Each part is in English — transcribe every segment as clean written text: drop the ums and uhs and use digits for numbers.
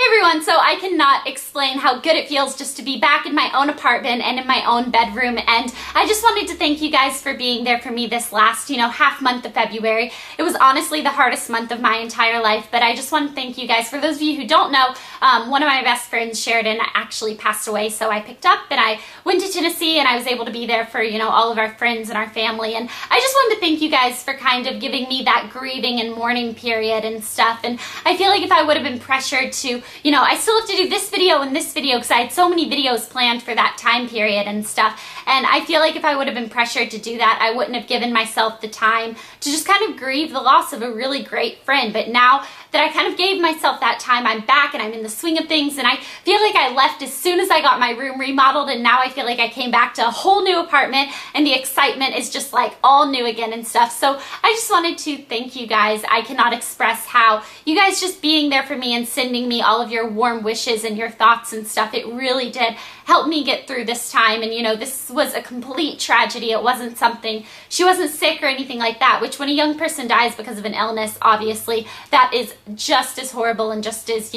Hey everyone, so I cannot explain how good it feels just to be back in my own apartment and in my own bedroom, and I just wanted to thank you guys for being there for me this last, half month of February. It was honestly the hardest month of my entire life, but I just want to thank you guys. For those of you who don't know, one of my best friends, Sheridan, actually passed away, so I picked up and I went to Tennessee and I was able to be there for, all of our friends and our family, and I just wanted to thank you guys for kind of giving me that grieving and mourning period and stuff. And I feel like if I would have been pressured to, I still have to do this video and this video because I had so many videos planned for that time period and stuff, and I feel like if I would have been pressured to do that, I wouldn't have given myself the time to just kind of grieve the loss of a really great friend. But now that I kind of gave myself that time, I'm back and I'm in the swing of things, and I feel like I left as soon as I got my room remodeled, and now I feel like I came back to a whole new apartment and the excitement is just like all new again and stuff. So I just wanted to thank you guys. I cannot express how you guys just being there for me and sending me all of your warm wishes and your thoughts and stuff. It really did help me get through this time. And this was a complete tragedy. It wasn't something, she wasn't sick or anything like that, which when a young person dies because of an illness, obviously that is just as horrible and just as,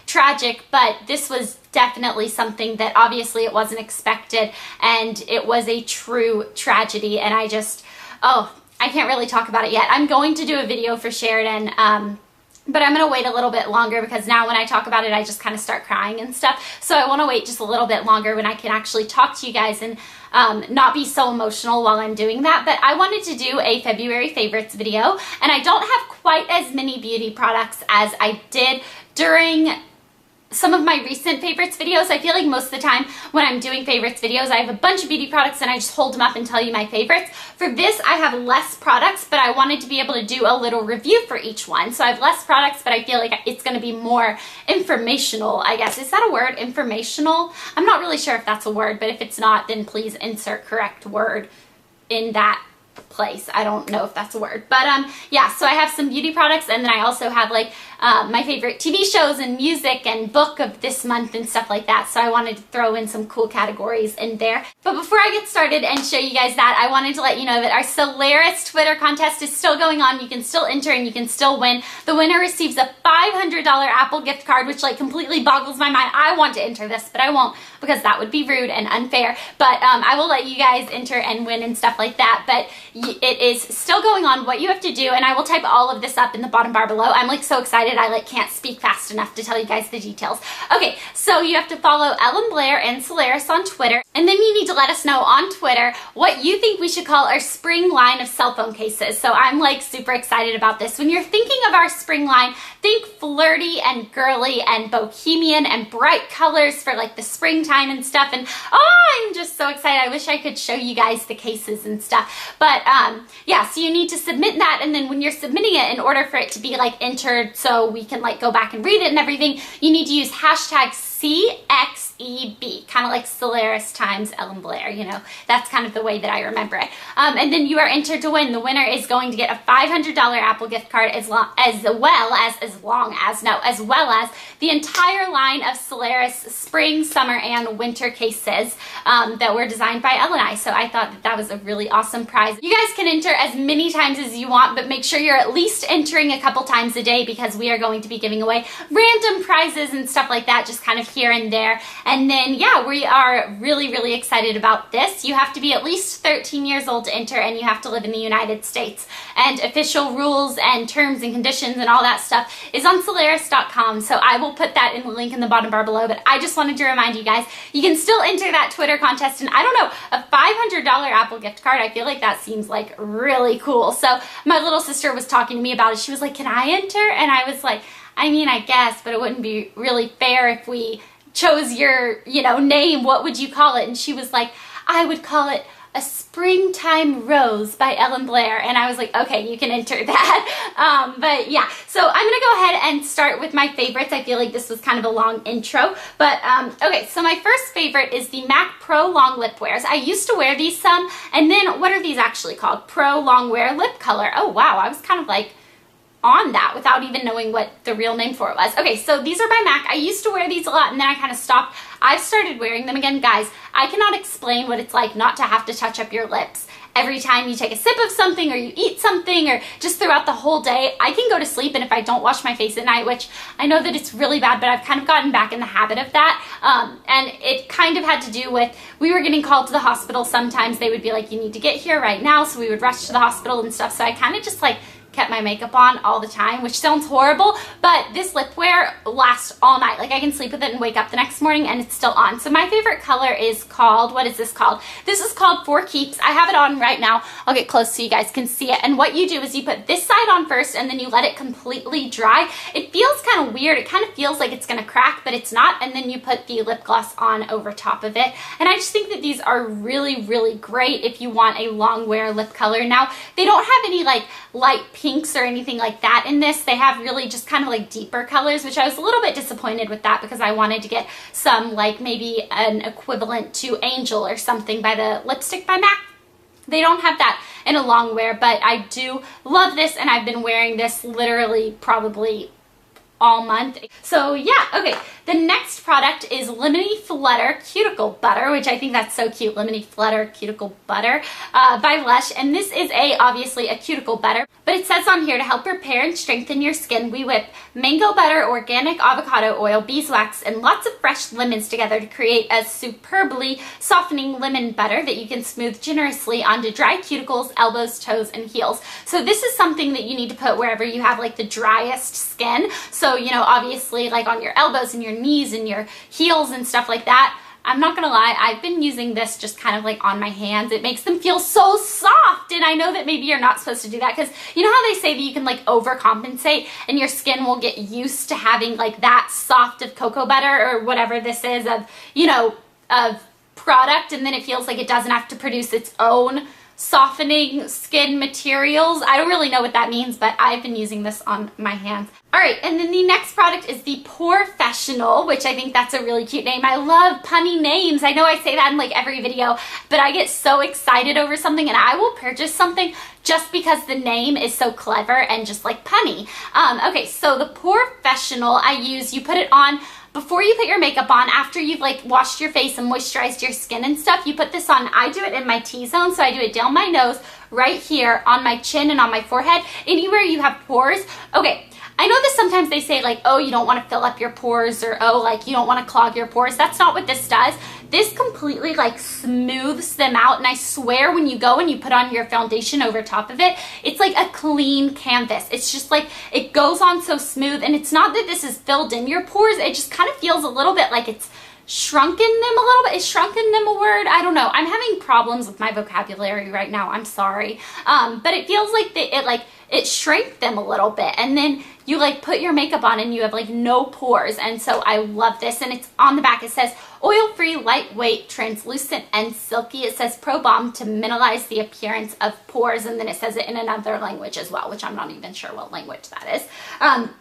tragic. But this was definitely something that obviously it wasn't expected, and it was a true tragedy. And I just, I can't really talk about it yet. I'm going to do a video for Sheridan, but I'm going to wait a little bit longer because now when I talk about it, I just kind of start crying and stuff. So I want to wait just a little bit longer when I can actually talk to you guys and not be so emotional while I'm doing that. But I wanted to do a February favorites video, and I don't have quite as many beauty products as I did during some of my recent favorites videos. I feel like most of the time when I'm doing favorites videos, I have a bunch of beauty products and I just hold them up and tell you my favorites. For this, I have less products, but I wanted to be able to do a little review for each one. So I have less products, but I feel like it's going to be more informational, I guess. Is that a word? Informational? I'm not really sure if that's a word, but if it's not, then please insert correct word in that place. I don't know if that's a word, but yeah, so I have some beauty products, and then I also have like my favorite TV shows and music and book of this month and stuff like that. So I wanted to throw in some cool categories in there. But before I get started and show you guys that, I wanted to let you know that our Solaris Twitter contest is still going on. You can still enter and you can still win. The winner receives a $500 Apple gift card, which like completely boggles my mind. I want to enter this, but I won't because that would be rude and unfair. But I will let you guys enter and win and stuff like that. But it is still going on. What you have to do, and I will type all of this up in the bottom bar below. I'm like so excited I like can't speak fast enough to tell you guys the details. Okay, so you have to follow Ellen Blair and Solaris on Twitter, and then you need to let us know on Twitter what you think we should call our spring line of cell phone cases. So I'm like super excited about this. When you're thinking of our spring line, think flirty and girly and bohemian and bright colors for like the springtime and stuff. And I'm just so excited. I wish I could show you guys the cases and stuff. But yeah, so you need to submit that, and then when you're submitting it, in order for it to be like entered so we can like go back and read it and everything, you need to use hashtag CXEB, kind of like Solaris times Ellen Blair, that's kind of the way that I remember it. And then you are entered to win. The winner is going to get a $500 Apple gift card as well as the entire line of Solaris spring, summer, and winter cases that were designed by Ellen and I. So I thought that was a really awesome prize. You guys can enter as many times as you want, but make sure you're at least entering a couple times a day because we are going to be giving away random prizes and stuff like that, just kind of here and there. And then yeah, we are really, really excited about this. You have to be at least 13 years old to enter, and you have to live in the United States. And official rules and terms and conditions and all that stuff is on Solaris.com. So I will put that in the link in the bottom bar below. But I just wanted to remind you guys, you can still enter that Twitter contest. And I don't know, a $500 Apple gift card, I feel like that seems like really cool. So my little sister was talking to me about it. She was like, can I enter? And I was like, I mean, I guess, but it wouldn't be really fair if we chose your, name. What would you call it? And she was like, I would call it A Springtime Rose by Ellen Blair. And I was like, okay, you can enter that. But yeah, so I'm gonna go ahead and start with my favorites. I feel like this was kind of a long intro, but okay, so my first favorite is the MAC Pro Long Lip Wears. I used to wear these some, and then what are these actually called? Pro Long Wear Lip Color. Oh wow, I was kind of like on that without even knowing what the real name for it was. Okay, so these are by MAC. I used to wear these a lot and then I kind of stopped. I've started wearing them again. Guys, I cannot explain what it's like not to have to touch up your lips every time you take a sip of something or you eat something or just throughout the whole day. I can go to sleep and if I don't wash my face at night, which I know that it's really bad, but I've kind of gotten back in the habit of that. And it kind of had to do with, we were getting called to the hospital. Sometimes they would be like, you need to get here right now. So we would rush to the hospital and stuff. So I kind of just like kept my makeup on all the time, which sounds horrible, but this lip wear lasts all night. Like I can sleep with it and wake up the next morning and it's still on. So my favorite color is called, what is this called? This is called For Keeps. I have it on right now. I'll get close so you guys can see it. And what you do is you put this side on first and then you let it completely dry. It feels kind of weird. It kind of feels like it's gonna crack, but it's not. And then you put the lip gloss on over top of it. And I just think that these are really, really great if you want a long wear lip color. Now, they don't have any like light pinks or anything like that in this. They have really just kind of like deeper colors, which I was a little bit disappointed with that because I wanted to get some like maybe an equivalent to Angel or something by the Lipstick by MAC. They don't have that in a long wear, but I do love this and I've been wearing this literally probably all month. So yeah, okay. The next product is Lemony Flutter Cuticle Butter, which I think that's so cute. Lemony Flutter Cuticle Butter by Lush. And this is obviously a cuticle butter, but it says on here to help repair and strengthen your skin, we whip mango butter, organic avocado oil, beeswax, and lots of fresh lemons together to create a superbly softening lemon butter that you can smooth generously onto dry cuticles, elbows, toes, and heels. So this is something that you need to put wherever you have like the driest skin. So, you know, obviously like on your elbows and your knees and your heels and stuff like that. I'm not gonna lie, I've been using this just kind of like on my hands. It makes them feel so soft, and I know that maybe you're not supposed to do that because you know how they say that you can like overcompensate and your skin will get used to having like that soft of cocoa butter or whatever this is of, you know, of product, and then it feels like it doesn't have to produce its own softening skin materials. I don't really know what that means, but I've been using this on my hands. All right, and then the next product is the Porefessional, which I think that's a really cute name. I love punny names. I know I say that in like every video, but I get so excited over something and I will purchase something just because the name is so clever and just like punny. Okay, so the Porefessional you put it on before you put your makeup on, after you've like washed your face and moisturized your skin and stuff. You put this on. I do it in my T-zone, so I do it down my nose, right here, on my chin and on my forehead, anywhere you have pores. Okay, I know that sometimes they say like, oh, you don't want to fill up your pores, or oh, like you don't want to clog your pores. That's not what this does. This completely like smooths them out, and I swear when you go and you put on your foundation over top of it, it's like a clean canvas. It's just like, it goes on so smooth, and it's not that this is filled in your pores. It just kind of feels a little bit like it's shrunken them a little bit. Is shrunken them a word? I don't know. I'm having problems with my vocabulary right now. I'm sorry. But it feels like it shrank them a little bit, and then you like put your makeup on and you have like no pores. And so I love this, and it's on the back. It says oil-free, lightweight, translucent, and silky. It says Pro Balm to minimize the appearance of pores, and then it says it in another language as well, which I'm not even sure what language that is.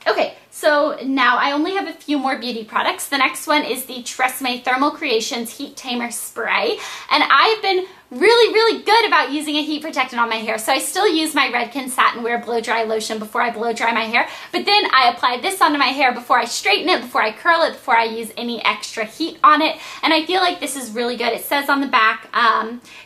Okay, so now I only have a few more beauty products. The next one is the Tresemme Thermal Creations Heat Tamer Spray, and I've been really good about using a heat protectant on my hair. So I still use my Redken Satin Wear Blow Dry Lotion before I blow dry my hair, but then I apply this onto my hair before I straighten it, before I curl it, before I use any extra heat on it, and I feel like this is really good. It says on the back,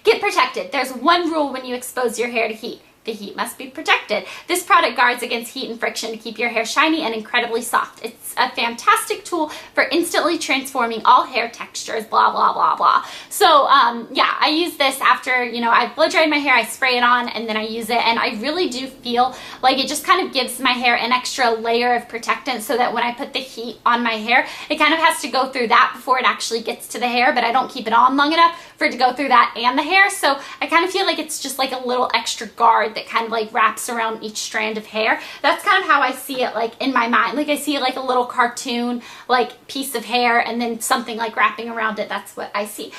get protected. There's one rule when you expose your hair to heat. The heat must be protected. This product guards against heat and friction to keep your hair shiny and incredibly soft. It's a fantastic tool for instantly transforming all hair textures, blah, blah, blah, blah. So, yeah, I use this after, you know, I've blow dried my hair, I spray it on, and then I use it, and I really do feel like it just kind of gives my hair an extra layer of protectant so that when I put the heat on my hair, it kind of has to go through that before it actually gets to the hair, but I don't keep it on long enough for it to go through that and the hair. So I kind of feel like it's just like a little extra guard that kind of like wraps around each strand of hair. That's kind of how I see it like in my mind. Like I see it like a little cartoon like piece of hair and then something like wrapping around it. That's what I see.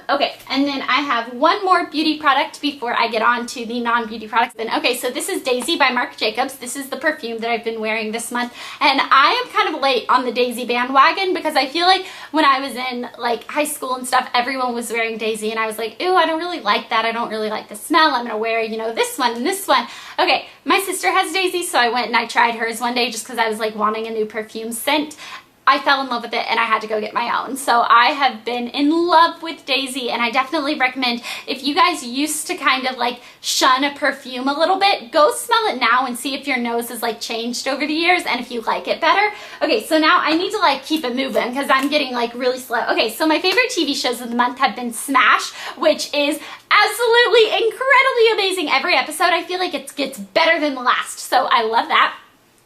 Okay, and then I have one more beauty product before I get on to the non-beauty products. Then okay, so this is Daisy by Marc Jacobs. This is the perfume that I've been wearing this month, and I am kind of late on the Daisy bandwagon because I feel like when I was in like high school and stuff, everyone was wearing Daisy, and I was like, ooh, I don't really like that. I don't really like the smell. I'm gonna wear, you know, this one and this one. Okay, my sister has Daisy, so I went and I tried hers one day just because I was like wanting a new perfume scent. I fell in love with it and I had to go get my own. So I have been in love with Daisy, and I definitely recommend, if you guys used to kind of like shun a perfume a little bit, go smell it now and see if your nose has like changed over the years and if you like it better. Okay, so now I need to like keep it moving because I'm getting like really slow. Okay, so my favorite TV shows of the month have been Smash, which is absolutely incredibly amazing. Every episode I feel like it gets better than the last, so I love that.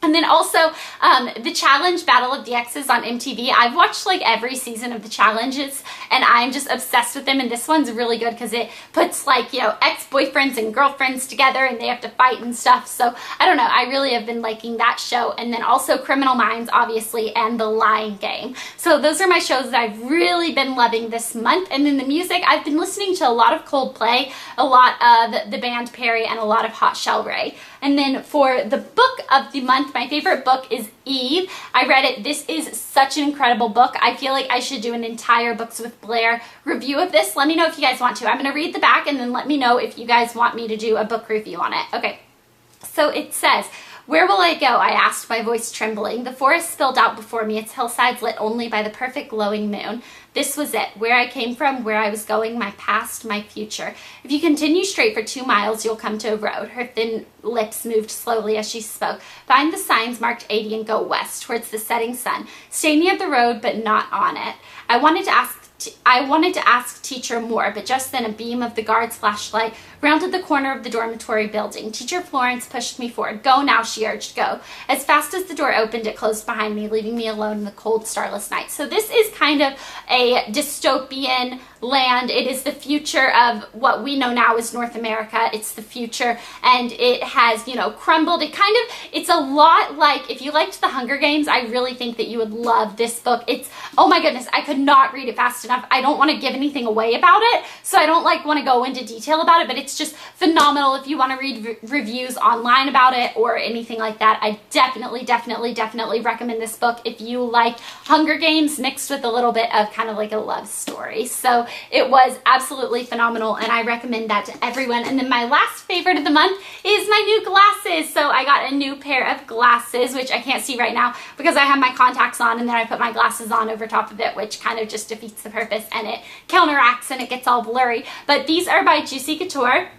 And then also the Challenge Battle of the Exes on MTV. I've watched like every season of the challenges and I'm just obsessed with them, and this one's really good because it puts like, you know, ex-boyfriends and girlfriends together and they have to fight and stuff. So I don't know, I really have been liking that show. And then also Criminal Minds, obviously, and The Lying Game. So those are my shows that I've really been loving this month. And then the music, I've been listening to a lot of Coldplay, a lot of the band Perry, and a lot of Hot Shell Ray. And then for the book of the month, my favorite book is Eve. I read it. This is such an incredible book. I feel like I should do an entire Books with Blair review of this. Let me know if you guys want to. I'm going to read the back and then let me know if you guys want me to do a book review on it. Okay, so it says, "Where will I go?" I asked, my voice trembling. The forest spilled out before me, its hillsides lit only by the perfect glowing moon. This was it, where I came from, where I was going, my past, my future. If you continue straight for 2 miles, you'll come to a road. Her thin lips moved slowly as she spoke. Find the signs marked 80 and go west, towards the setting sun. Stay near the road, but not on it. I wanted to ask Teacher more, but just then a beam of the guard's flashlight rounded the corner of the dormitory building. Teacher Florence pushed me forward. "Go now," she urged. "Go." As fast as the door opened, it closed behind me, leaving me alone in the cold, starless night. So this is kind of a dystopian land. It is the future of what we know now as North America. It's the future, and it has, you know, crumbled. It's a lot like, if you liked the Hunger Games, I really think that you would love this book. It's, oh my goodness, I could not read it fast enough. I don't want to give anything away about it, so I don't like want to go into detail about it, but it's just phenomenal. If you want to read reviews online about it or anything like that, I definitely recommend this book if you like Hunger Games mixed with a little bit of kind of like a love story. So it was absolutely phenomenal, and I recommend that to everyone. And then my last favorite of the month is my new glasses. So I got a new pair of glasses, which I can't see right now because I have my contacts on, and then I put my glasses on over top of it, which kind of just defeats the purpose, and it counteracts and it gets all blurry. But these are by Juicy Couture.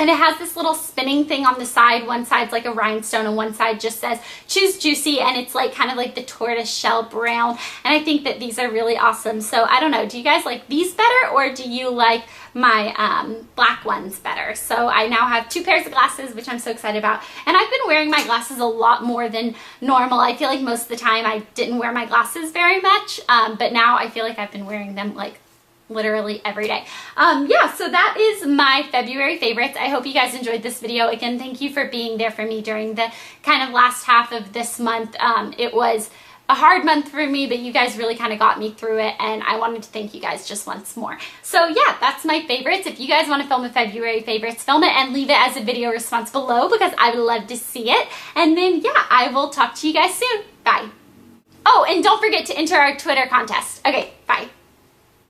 And it has this little spinning thing on the side. One side's like a rhinestone and one side just says choose Juicy, and it's like kind of like the tortoise shell brown. And I think that these are really awesome. So I don't know, do you guys like these better or do you like my black ones better? So I now have 2 pairs of glasses, which I'm so excited about. And I've been wearing my glasses a lot more than normal. I feel like most of the time I didn't wear my glasses very much, but now I feel like I've been wearing them like literally every day. Yeah, so that is my February favorites. I hope you guys enjoyed this video. Again, thank you for being there for me during the kind of last half of this month. It was a hard month for me, but you guys really kind of got me through it, and I wanted to thank you guys just once more. So yeah, that's my favorites. If you guys want to film a February favorites, film it and leave it as a video response below because I would love to see it. And then yeah, I will talk to you guys soon. Bye. Oh, and don't forget to enter our Twitter contest. Okay, bye.